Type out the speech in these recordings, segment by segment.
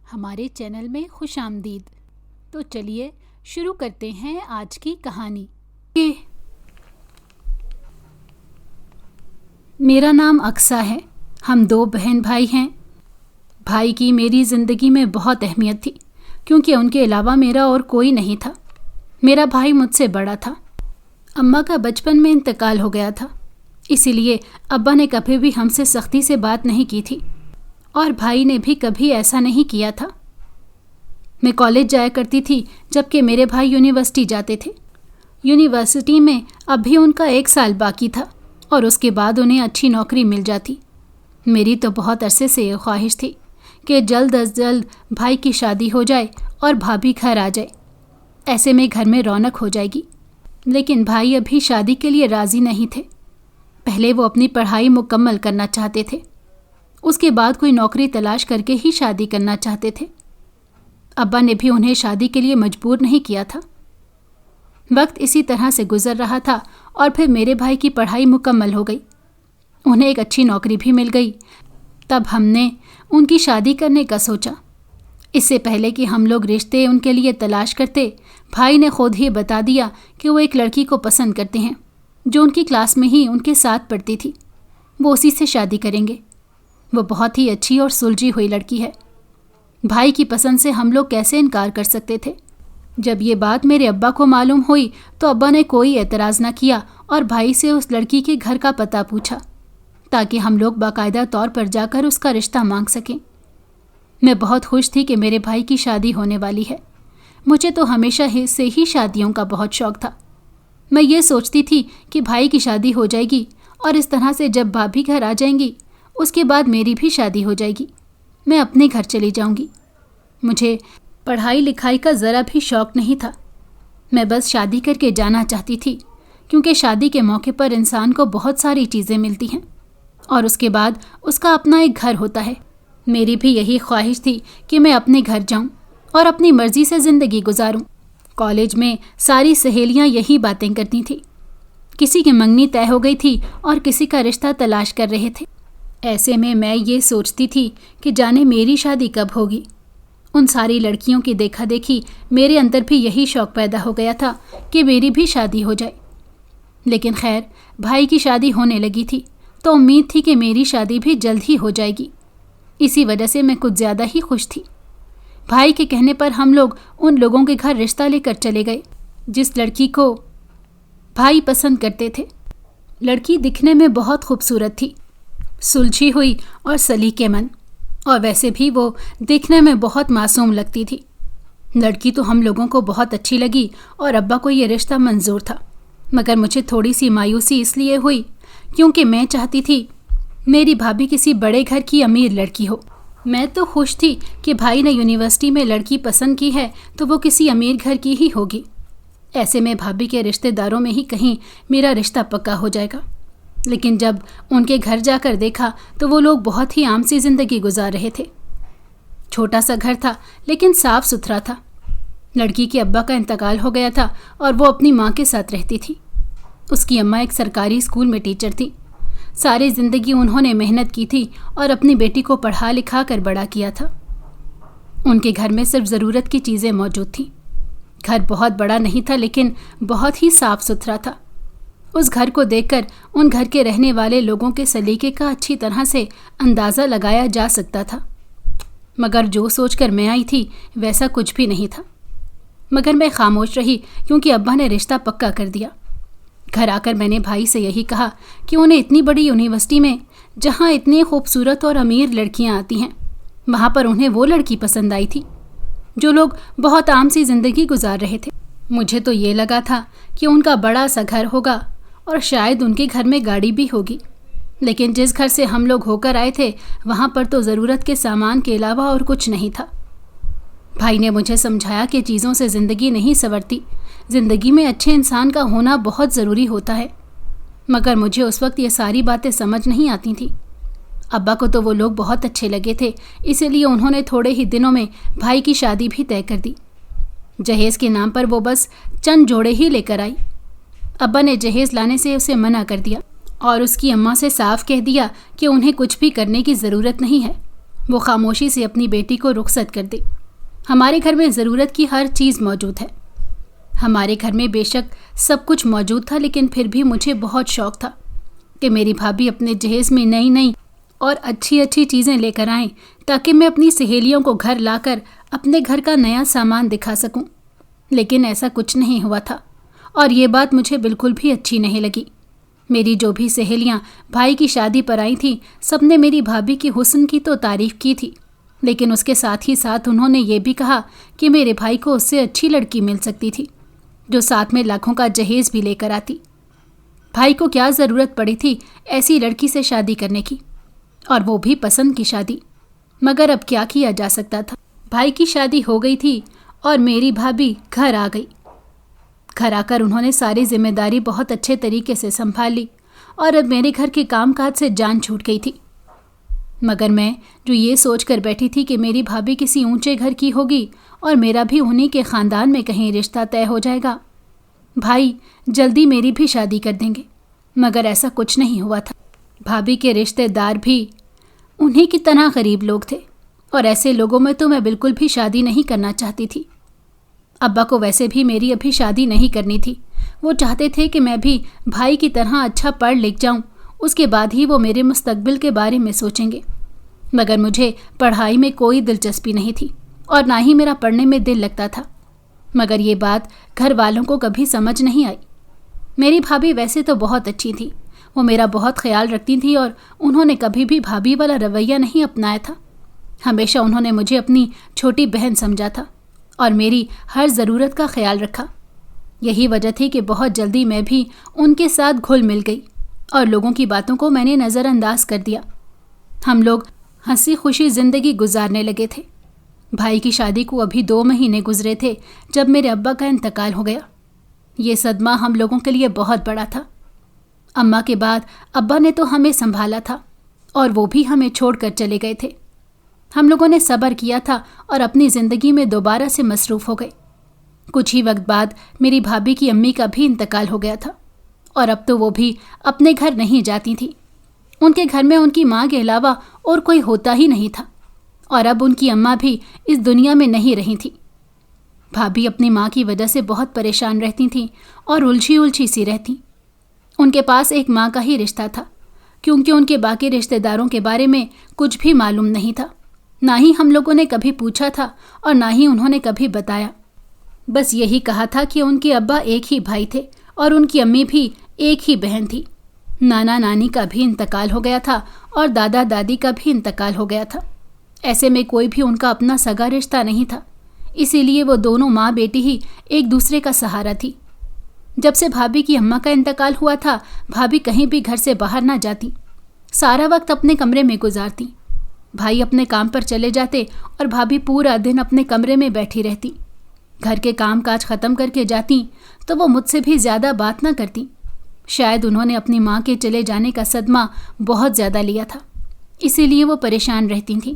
ہمارے چینل میں خوش آمدید۔ تو چلیے شروع کرتے ہیں آج کی کہانی۔ میرا نام اقصیٰ ہے۔ ہم 2 بہن بھائی ہیں۔ بھائی کی میری زندگی میں بہت اہمیت تھی کیونکہ ان کے علاوہ میرا اور کوئی نہیں تھا۔ میرا بھائی مجھ سے بڑا تھا۔ اماں کا بچپن میں انتقال ہو گیا تھا، اسی لیے ابا نے کبھی بھی ہم سے سختی سے بات نہیں کی تھی اور بھائی نے بھی کبھی ایسا نہیں کیا تھا۔ میں کالج جایا کرتی تھی جبکہ میرے بھائی یونیورسٹی جاتے تھے۔ یونیورسٹی میں اب بھی ان کا 1 سال باقی تھا اور اس کے بعد انہیں اچھی نوکری مل جاتی۔ میری تو بہت عرصے سے یہ خواہش تھی کہ جلد از جلد بھائی کی شادی ہو جائے اور بھابھی گھر آ جائے، ایسے میں گھر میں رونق ہو جائے گی۔ لیکن بھائی ابھی شادی کے لیے راضی نہیں تھے۔ پہلے وہ اپنی پڑھائی مکمل کرنا چاہتے تھے، اس کے بعد کوئی نوکری تلاش کر کے ہی شادی کرنا چاہتے تھے۔ ابا نے بھی انہیں شادی کے لیے مجبور نہیں کیا تھا۔ وقت اسی طرح سے گزر رہا تھا اور پھر میرے بھائی کی پڑھائی مکمل ہو گئی، انہیں ایک اچھی نوکری بھی مل گئی۔ تب ہم نے ان کی شادی کرنے کا سوچا۔ اس سے پہلے کہ ہم لوگ رشتے ان کے لیے تلاش کرتے، بھائی نے خود ہی بتا دیا کہ وہ ایک لڑکی کو پسند کرتے ہیں جو ان کی کلاس میں ہی ان کے ساتھ پڑھتی تھی، وہ اسی سے شادی کریں گے۔ وہ بہت ہی اچھی اور سلجھی ہوئی لڑکی ہے۔ بھائی کی پسند سے ہم لوگ کیسے انکار کر سکتے تھے؟ جب یہ بات میرے ابا کو معلوم ہوئی تو ابا نے کوئی اعتراض نہ کیا اور بھائی سے اس لڑکی کے گھر کا پتہ پوچھا تاکہ ہم لوگ باقاعدہ طور پر جا کر اس کا رشتہ مانگ سکیں۔ میں بہت خوش تھی کہ میرے بھائی کی شادی ہونے والی ہے۔ مجھے تو ہمیشہ سے ہی شادیوں کا بہت شوق تھا۔ میں یہ سوچتی تھی کہ بھائی کی شادی ہو جائے گی اور اس طرح سے جب بھابھی گھر آ جائیں گی اس کے بعد میری بھی شادی ہو جائے گی، میں اپنے گھر چلی جاؤں گی۔ مجھے پڑھائی لکھائی کا ذرا بھی شوق نہیں تھا، میں بس شادی کر کے جانا چاہتی تھی کیونکہ شادی کے موقع پر انسان کو بہت ساری چیزیں ملتی ہیں اور اس کے بعد اس کا اپنا ایک گھر ہوتا ہے۔ میری بھی یہی خواہش تھی کہ میں اپنے گھر جاؤں اور اپنی مرضی سے زندگی گزاروں۔ کالج میں ساری سہیلیاں یہی باتیں کرتی تھیں، کسی کی منگنی طے ہو گئی تھی اور کسی کا رشتہ تلاش کر رہے تھے۔ ایسے میں یہ سوچتی تھی کہ جانے میری شادی کب ہوگی۔ ان ساری لڑکیوں کی دیکھا دیکھی میرے اندر بھی یہی شوق پیدا ہو گیا تھا کہ میری بھی شادی ہو جائے۔ لیکن خیر، بھائی کی شادی ہونے لگی تھی تو امید تھی کہ میری شادی بھی جلد ہی ہو جائے گی۔ اسی وجہ سے میں کچھ زیادہ ہی خوش تھی۔ بھائی کے کہنے پر ہم لوگ ان لوگوں کے گھر رشتہ لے کر چلے گئے جس لڑکی کو بھائی پسند کرتے تھے۔ لڑکی دکھنے میں بہت خوبصورت تھی، سلجھی ہوئی اور سلیقے مند، اور ویسے بھی وہ دیکھنے میں بہت معصوم لگتی تھی۔ لڑکی تو ہم لوگوں کو بہت اچھی لگی اور ابا کو یہ رشتہ منظور تھا، مگر مجھے تھوڑی سی مایوسی اس لیے ہوئی کیونکہ میں چاہتی تھی میری بھابھی کسی بڑے گھر کی امیر لڑکی ہو۔ میں تو خوش تھی کہ بھائی نے یونیورسٹی میں لڑکی پسند کی ہے تو وہ کسی امیر گھر کی ہی ہوگی، ایسے میں بھابھی کے رشتہ داروں میں ہی کہیں میرا رشتہ پکا ہو جائے گا۔ لیکن جب ان کے گھر جا کر دیکھا تو وہ لوگ بہت ہی عام سی زندگی گزار رہے تھے۔ چھوٹا سا گھر تھا لیکن صاف ستھرا تھا۔ لڑکی کے ابا کا انتقال ہو گیا تھا اور وہ اپنی ماں کے ساتھ رہتی تھی۔ اس کی اماں ایک سرکاری اسکول میں ٹیچر تھی۔ ساری زندگی انہوں نے محنت کی تھی اور اپنی بیٹی کو پڑھا لکھا کر بڑا کیا تھا۔ ان کے گھر میں صرف ضرورت کی چیزیں موجود تھیں۔ گھر بہت بڑا نہیں تھا لیکن بہت ہی صاف ستھرا تھا۔ اس گھر کو دیکھ کر ان گھر کے رہنے والے لوگوں کے سلیقے کا اچھی طرح سے اندازہ لگایا جا سکتا تھا، مگر جو سوچ کر میں آئی تھی ویسا کچھ بھی نہیں تھا۔ مگر میں خاموش رہی کیونکہ ابا نے رشتہ پکا کر دیا۔ گھر آ کر میں نے بھائی سے یہی کہا کہ انہیں اتنی بڑی یونیورسٹی میں جہاں اتنی خوبصورت اور امیر لڑکیاں آتی ہیں وہاں پر انہیں وہ لڑکی پسند آئی تھی جو لوگ بہت عام سی زندگی گزار رہے تھے۔ مجھے تو یہ لگا تھا کہ ان کا بڑا سا گھر ہوگا اور شاید ان کے گھر میں گاڑی بھی ہوگی، لیکن جس گھر سے ہم لوگ ہو کر آئے تھے وہاں پر تو ضرورت کے سامان کے علاوہ اور کچھ نہیں تھا۔ بھائی نے مجھے سمجھایا کہ چیزوں سے زندگی نہیں سنورتی، زندگی میں اچھے انسان کا ہونا بہت ضروری ہوتا ہے، مگر مجھے اس وقت یہ ساری باتیں سمجھ نہیں آتی تھیں۔ ابا کو تو وہ لوگ بہت اچھے لگے تھے، اسی لیے انہوں نے تھوڑے ہی دنوں میں بھائی کی شادی بھی طے کر دی۔ جہیز کے نام پر وہ بس چند جوڑے ہی لے کر آئی۔ ابا نے جہیز لانے سے اسے منع کر دیا اور اس کی اماں سے صاف کہہ دیا کہ انہیں کچھ بھی کرنے کی ضرورت نہیں ہے، وہ خاموشی سے اپنی بیٹی کو رخصت کر دی۔ ہمارے گھر میں ضرورت کی ہر چیز موجود ہے۔ ہمارے گھر میں بے شک سب کچھ موجود تھا، لیکن پھر بھی مجھے بہت شوق تھا کہ میری بھابھی اپنے جہیز میں نئی نئی اور اچھی اچھی چیزیں لے کر آئیں تاکہ میں اپنی سہیلیوں کو گھر لا کر اپنے گھر کا نیا سامان دکھا سکوں۔ لیکن ایسا کچھ نہیں ہوا تھا، اور یہ بات مجھے بالکل بھی اچھی نہیں لگی۔ میری جو بھی سہیلیاں بھائی کی شادی پر آئی تھیں، سب نے میری بھابھی کی حسن کی تو تعریف کی تھی، لیکن اس کے ساتھ ہی ساتھ انہوں نے یہ بھی کہا کہ میرے بھائی کو اس سے اچھی لڑکی مل سکتی تھی جو ساتھ میں لاکھوں کا جہیز بھی لے کر آتی۔ بھائی کو کیا ضرورت پڑی تھی ایسی لڑکی سے شادی کرنے کی، اور وہ بھی پسند کی شادی؟ مگر اب کیا کیا جا سکتا تھا؟ بھائی کی شادی ہو گئی تھی اور میری بھابھی گھر آ گئی۔ گھر آ کر انہوں نے ساری ذمہ داری بہت اچھے طریقے سے سنبھال لی، اور اب میرے گھر کے کام کاج سے جان چھوٹ گئی تھی۔ مگر میں جو یہ سوچ کر بیٹھی تھی کہ میری بھابھی کسی اونچے گھر کی ہوگی اور میرا بھی انہی کے خاندان میں کہیں رشتہ طے ہو جائے گا، بھائی جلدی میری بھی شادی کر دیں گے، مگر ایسا کچھ نہیں ہوا تھا۔ بھابھی کے رشتہ دار بھی انہی کی طرح غریب لوگ تھے، اور ایسے لوگوں میں تو میں بالکل بھی شادی نہیں کرنا چاہتی تھی۔ ابا کو ویسے بھی میری ابھی شادی نہیں کرنی تھی، وہ چاہتے تھے کہ میں بھی بھائی کی طرح اچھا پڑھ لکھ جاؤں، اس کے بعد ہی وہ میرے مستقبل کے بارے میں سوچیں گے۔ مگر مجھے پڑھائی میں کوئی دلچسپی نہیں تھی، اور نہ ہی میرا پڑھنے میں دل لگتا تھا۔ مگر یہ بات گھر والوں کو کبھی سمجھ نہیں آئی۔ میری بھابھی ویسے تو بہت اچھی تھی، وہ میرا بہت خیال رکھتی تھی، اور انہوں نے کبھی بھی بھابھی والا رویہ نہیں اپنایا تھا۔ ہمیشہ انہوں نے مجھے اپنی چھوٹی بہن سمجھا تھا اور میری ہر ضرورت کا خیال رکھا۔ یہی وجہ تھی کہ بہت جلدی میں بھی ان کے ساتھ گھل مل گئی، اور لوگوں کی باتوں کو میں نے نظر انداز کر دیا۔ ہم لوگ ہنسی خوشی زندگی گزارنے لگے تھے۔ بھائی کی شادی کو ابھی 2 مہینے گزرے تھے جب میرے ابا کا انتقال ہو گیا۔ یہ صدمہ ہم لوگوں کے لیے بہت بڑا تھا۔ اماں کے بعد ابا نے تو ہمیں سنبھالا تھا، اور وہ بھی ہمیں چھوڑ کر چلے گئے تھے۔ ہم لوگوں نے صبر کیا تھا اور اپنی زندگی میں دوبارہ سے مصروف ہو گئے۔ کچھ ہی وقت بعد میری بھابھی کی امی کا بھی انتقال ہو گیا تھا، اور اب تو وہ بھی اپنے گھر نہیں جاتی تھی۔ ان کے گھر میں ان کی ماں کے علاوہ اور کوئی ہوتا ہی نہیں تھا، اور اب ان کی اماں بھی اس دنیا میں نہیں رہی تھی۔ بھابھی اپنی ماں کی وجہ سے بہت پریشان رہتی تھیں اور الجھی سی رہتی۔ ان کے پاس ایک ماں کا ہی رشتہ تھا، کیونکہ ان کے باقی رشتہ داروں کے بارے میں کچھ بھی معلوم نہیں تھا، نہ ہی ہم لوگوں نے کبھی پوچھا تھا اور نہ ہی انہوں نے کبھی بتایا۔ بس یہی کہا تھا کہ ان کے ابا ایک ہی بھائی تھے اور ان کی امی بھی ایک ہی بہن تھی۔ نانا نانی کا بھی انتقال ہو گیا تھا اور دادا دادی کا بھی انتقال ہو گیا تھا۔ ایسے میں کوئی بھی ان کا اپنا سگا رشتہ نہیں تھا، اسی لیے وہ دونوں ماں بیٹی ہی ایک دوسرے کا سہارا تھی۔ جب سے بھابھی کی اماں کا انتقال ہوا تھا، بھابھی کہیں بھی گھر سے باہر نہ جاتی، سارا وقت اپنے کمرے میں گزارتی۔ بھائی اپنے کام پر چلے جاتے اور بھابھی پورا دن اپنے کمرے میں بیٹھی رہتی۔ گھر کے کام کاج ختم کر کے جاتی تو وہ مجھ سے بھی زیادہ بات نہ کرتی۔ شاید انہوں نے اپنی ماں کے چلے جانے کا صدمہ بہت زیادہ لیا تھا، اسی لیے وہ پریشان رہتی تھیں۔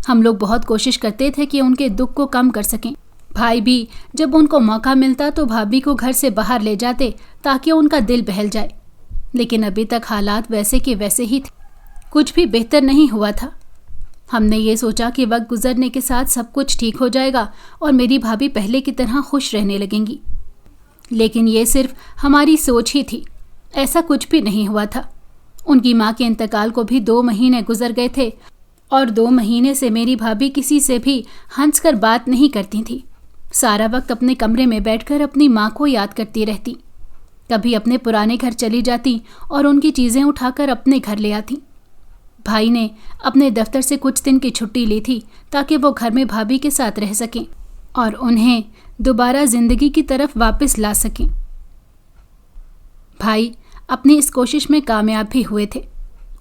ہم لوگ بہت کوشش کرتے تھے کہ ان کے دکھ کو کم کر سکیں۔ بھائی بھی جب ان کو موقع ملتا تو بھابھی کو گھر سے باہر لے جاتے تاکہ ان کا دل بہل جائے، لیکن ابھی تک حالات ویسے کے ویسے ہی تھے، کچھ بھی بہتر نہیں ہوا تھا۔ ہم نے یہ سوچا کہ وقت گزرنے کے ساتھ سب کچھ ٹھیک ہو جائے گا اور میری بھابھی پہلے کی طرح خوش رہنے لگیں گی، لیکن یہ صرف ہماری سوچ ہی تھی، ایسا کچھ بھی نہیں ہوا تھا۔ ان کی ماں کے انتقال کو بھی 2 مہینے گزر گئے تھے، اور 2 مہینے سے میری بھابھی کسی سے بھی ہنس کر بات نہیں کرتی تھی، سارا وقت اپنے کمرے میں بیٹھ کر اپنی ماں کو یاد کرتی رہتی۔ کبھی اپنے پرانے گھر چلی جاتی اور ان کی چیزیں اٹھا کر اپنے گھر لے آتی۔ بھائی نے اپنے دفتر سے کچھ دن کی چھٹی لی تھی تاکہ وہ گھر میں بھابھی کے ساتھ رہ سکیں اور انہیں دوبارہ زندگی کی طرف واپس لا سکیں۔ بھائی اپنی اس کوشش میں کامیاب بھی ہوئے تھے۔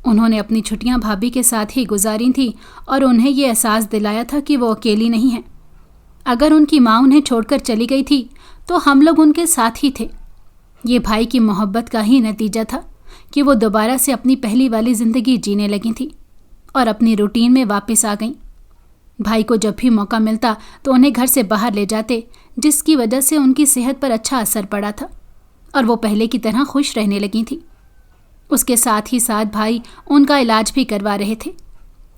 انہوں نے اپنی چھٹیاں بھابھی کے ساتھ ہی گزاری تھیں اور انہیں یہ احساس دلایا تھا کہ وہ اکیلی نہیں ہیں۔ اگر ان کی ماں انہیں چھوڑ کر چلی گئی تھی تو ہم لوگ ان کے ساتھ ہی تھے۔ یہ بھائی کی محبت کا ہی نتیجہ تھا کہ وہ دوبارہ سے اپنی پہلی والی زندگی جینے لگی تھیں اور اپنی روٹین میں واپس آ گئیں۔ بھائی کو جب بھی موقع ملتا تو انہیں گھر سے باہر لے جاتے، جس کی وجہ سے ان کی صحت پر اچھا اثر پڑا تھا اور وہ پہلے کی طرح خوش رہنے لگی تھیں۔ اس کے ساتھ ہی ساتھ بھائی ان کا علاج بھی کروا رہے تھے۔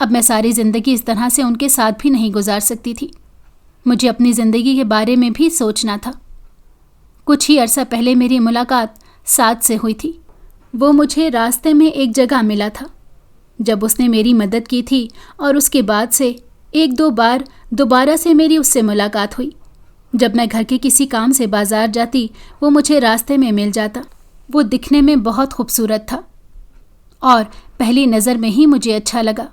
اب میں ساری زندگی اس طرح سے ان کے ساتھ بھی نہیں گزار سکتی تھی۔ مجھے اپنی زندگی کے بارے میں بھی سوچنا تھا۔ کچھ ہی عرصہ پہلے میری ملاقات سعد سے ہوئی تھی۔ وہ مجھے راستے میں ایک جگہ ملا تھا۔ جب اس نے میری مدد کی تھی اور اس کے بعد سے ایک دو بار دوبارہ سے میری اس سے ملاقات ہوئی۔ جب میں گھر کے کسی کام سے بازار جاتی وہ مجھے راستے میں مل جاتا۔ وہ دکھنے میں بہت خوبصورت تھا اور پہلی نظر میں ہی مجھے اچھا لگا۔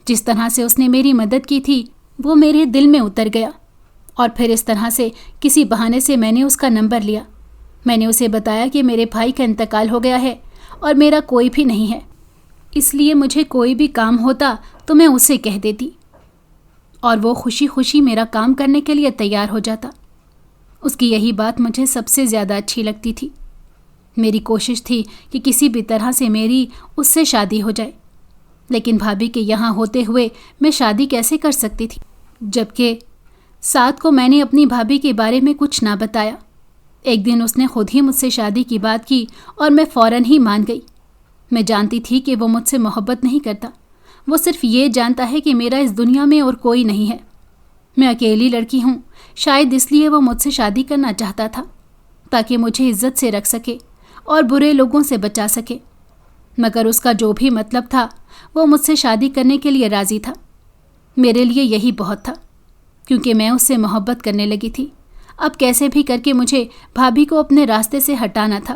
جس طرح سے اس نے میری مدد کی تھی وہ میرے دل میں اتر گیا، اور پھر اس طرح سے کسی بہانے سے میں نے اس کا نمبر لیا۔ میں نے اسے بتایا کہ میرے بھائی کا انتقال ہو گیا ہے اور میرا کوئی بھی نہیں ہے، اس لیے مجھے کوئی بھی کام ہوتا تو میں اسے کہہ دیتی اور وہ خوشی خوشی میرا کام کرنے کے لیے تیار ہو جاتا۔ اس کی یہی بات مجھے سب سے زیادہ اچھی لگتی تھی۔ میری کوشش تھی کہ کسی بھی طرح سے میری اس سے شادی ہو جائے، لیکن بھابھی کے یہاں ہوتے ہوئے میں شادی کیسے کر سکتی تھی؟ جبکہ سعد کو میں نے اپنی بھابھی کے بارے میں کچھ نہ بتایا۔ ایک دن اس نے خود ہی مجھ سے شادی کی بات کی اور میں فوراً ہی مان گئی۔ میں جانتی تھی کہ وہ مجھ سے محبت نہیں کرتا، وہ صرف یہ جانتا ہے کہ میرا اس دنیا میں اور کوئی نہیں ہے۔ میں اکیلی لڑکی ہوں، شاید اس لیے وہ مجھ سے شادی کرنا چاہتا تھا تاکہ مجھے عزت سے رکھ سکے اور برے لوگوں سے بچا سکے، مگر اس کا جو بھی مطلب تھا وہ مجھ سے شادی کرنے کے لیے راضی تھا۔ میرے لیے یہی بہت تھا، کیونکہ میں اس سے محبت کرنے لگی تھی۔ اب کیسے بھی کر کے مجھے بھابھی کو اپنے راستے سے ہٹانا تھا۔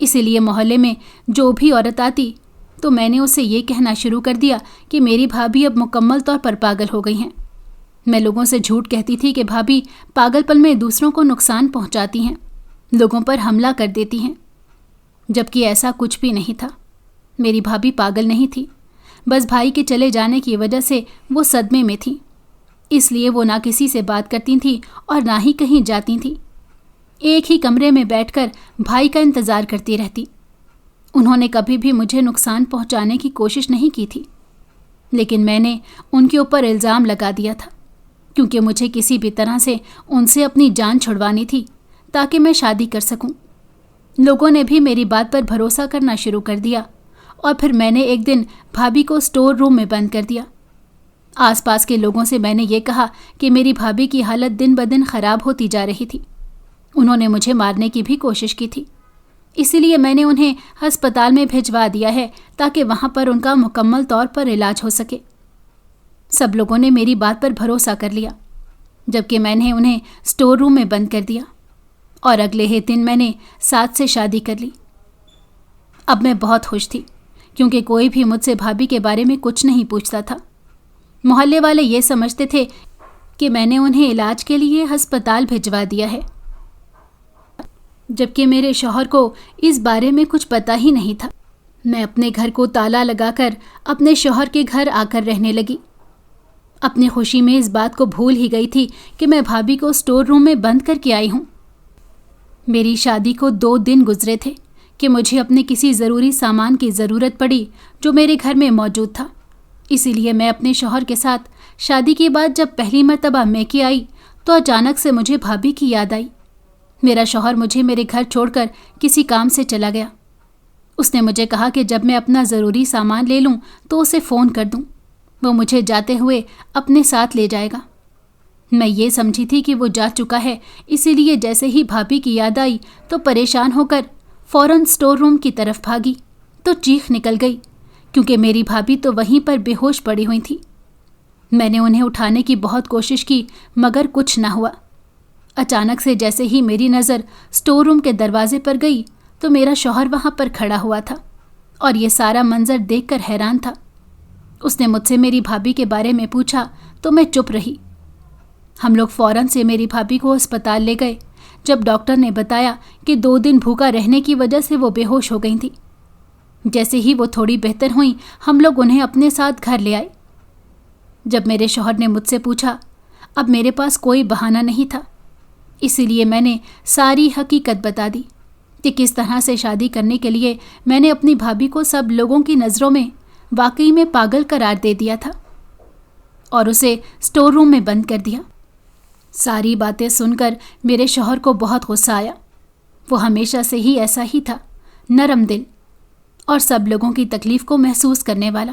اسی لیے محلے میں جو بھی عورت آتی تو میں نے اسے یہ کہنا شروع کر دیا کہ میری بھابھی اب مکمل طور پر پاگل ہو گئی ہیں۔ میں لوگوں سے جھوٹ کہتی تھی کہ بھابھی پاگل پن میں دوسروں کو نقصان پہنچاتی ہیں، لوگوں پر حملہ کر دیتی ہیں، جبکہ ایسا کچھ بھی نہیں تھا۔ میری بھابھی پاگل نہیں تھی، بس بھائی کے چلے جانے کی وجہ سے وہ صدمے میں تھی، اس لیے وہ نہ کسی سے بات کرتی تھیں اور نہ ہی کہیں جاتی تھیں۔ ایک ہی کمرے میں بیٹھ کر بھائی کا انتظار کرتی رہتی۔ انہوں نے کبھی بھی مجھے نقصان پہنچانے کی کوشش نہیں کی تھی، لیکن میں نے ان کے اوپر الزام لگا دیا تھا، کیونکہ مجھے کسی بھی طرح سے ان سے اپنی جان چھڑوانی تھی تاکہ میں شادی کر سکوں۔ لوگوں نے بھی میری بات پر بھروسہ کرنا شروع کر دیا، اور پھر میں نے ایک دن بھابھی کو اسٹور روم میں بند کر دیا۔ آس پاس کے لوگوں سے میں نے یہ کہا کہ میری بھابھی کی حالت دن بدن خراب ہوتی جا رہی تھی۔ انہوں نے مجھے مارنے کی بھی کوشش کی تھی، اسی لیے میں نے انہیں ہسپتال میں بھجوا دیا ہے تاکہ وہاں پر ان کا مکمل طور پر علاج ہو سکے۔ سب لوگوں نے میری بات پر بھروسہ کر لیا، جبکہ میں نے انہیں اسٹور روم میں بند کر دیا، اور اگلے ہی دن میں نے سعد سے شادی کر لی۔ اب میں بہت خوش تھی، کیونکہ کوئی بھی مجھ سے بھابھی کے بارے میں کچھ نہیں پوچھتا تھا۔ محلے والے یہ سمجھتے تھے کہ میں نے انہیں علاج کے لیے ہسپتال بھجوا دیا ہے، جبکہ میرے شوہر کو اس بارے میں کچھ پتہ ہی نہیں تھا۔ میں اپنے گھر کو تالا لگا کر اپنے شوہر کے گھر آ کر رہنے لگی۔ اپنی خوشی میں اس بات کو بھول ہی گئی تھی کہ میں بھابھی کو اسٹور روم میں بند کر کے آئی ہوں۔ میری شادی کو 2 دن گزرے تھے کہ مجھے اپنے کسی ضروری سامان کی ضرورت پڑی جو میرے گھر میں موجود تھا۔ اسی لیے میں اپنے شوہر کے ساتھ شادی کے بعد جب پہلی مرتبہ میکے آئی تو اچانک سے مجھے بھابھی کی یاد آئی۔ میرا شوہر مجھے میرے گھر چھوڑ کر کسی کام سے چلا گیا۔ اس نے مجھے کہا کہ جب میں اپنا ضروری سامان لے لوں تو اسے فون کر دوں، وہ مجھے جاتے ہوئے اپنے ساتھ لے جائے گا۔ میں یہ سمجھی تھی کہ وہ جا چکا ہے، اسی لیے جیسے ہی بھابھی کی یاد آئی تو پریشان ہو کر فوراً اسٹور روم کی طرف بھاگی تو چیخ نکل گئی، کیونکہ میری بھابھی تو وہیں پر بے ہوش پڑی ہوئی تھی۔ میں نے انہیں اٹھانے کی بہت کوشش کی مگر کچھ نہ ہوا۔ اچانک سے جیسے ہی میری نظر اسٹور روم کے دروازے پر گئی تو میرا شوہر وہاں پر کھڑا ہوا تھا اور یہ سارا منظر دیکھ کر حیران تھا۔ اس نے مجھ سے میری بھابھی کے بارے میں پوچھا تو میں چپ رہی۔ ہم لوگ فوراً سے میری بھابھی کو ہسپتال لے گئے۔ جب ڈاکٹر نے بتایا کہ 2 دن بھوکا رہنے کی وجہ سے وہ بے ہوش ہو گئی تھی، جیسے ہی وہ تھوڑی بہتر ہوئیں ہم لوگ انہیں اپنے ساتھ گھر لے آئے۔ جب میرے شوہر نے مجھ سے پوچھا، اب میرے پاس کوئی بہانہ نہیں تھا، اسی لیے میں نے ساری حقیقت بتا دی کہ کس طرح سے شادی کرنے کے لیے میں نے اپنی بھابھی کو سب لوگوں کی نظروں میں واقعی میں پاگل قرار دے دیا تھا اور اسے اسٹور روم میں بند کر دیا۔ ساری باتیں سن کر میرے شوہر کو بہت غصہ آیا۔ وہ ہمیشہ سے ہی ایسا ہی تھا، نرم دل اور سب لوگوں کی تکلیف کو محسوس کرنے والا۔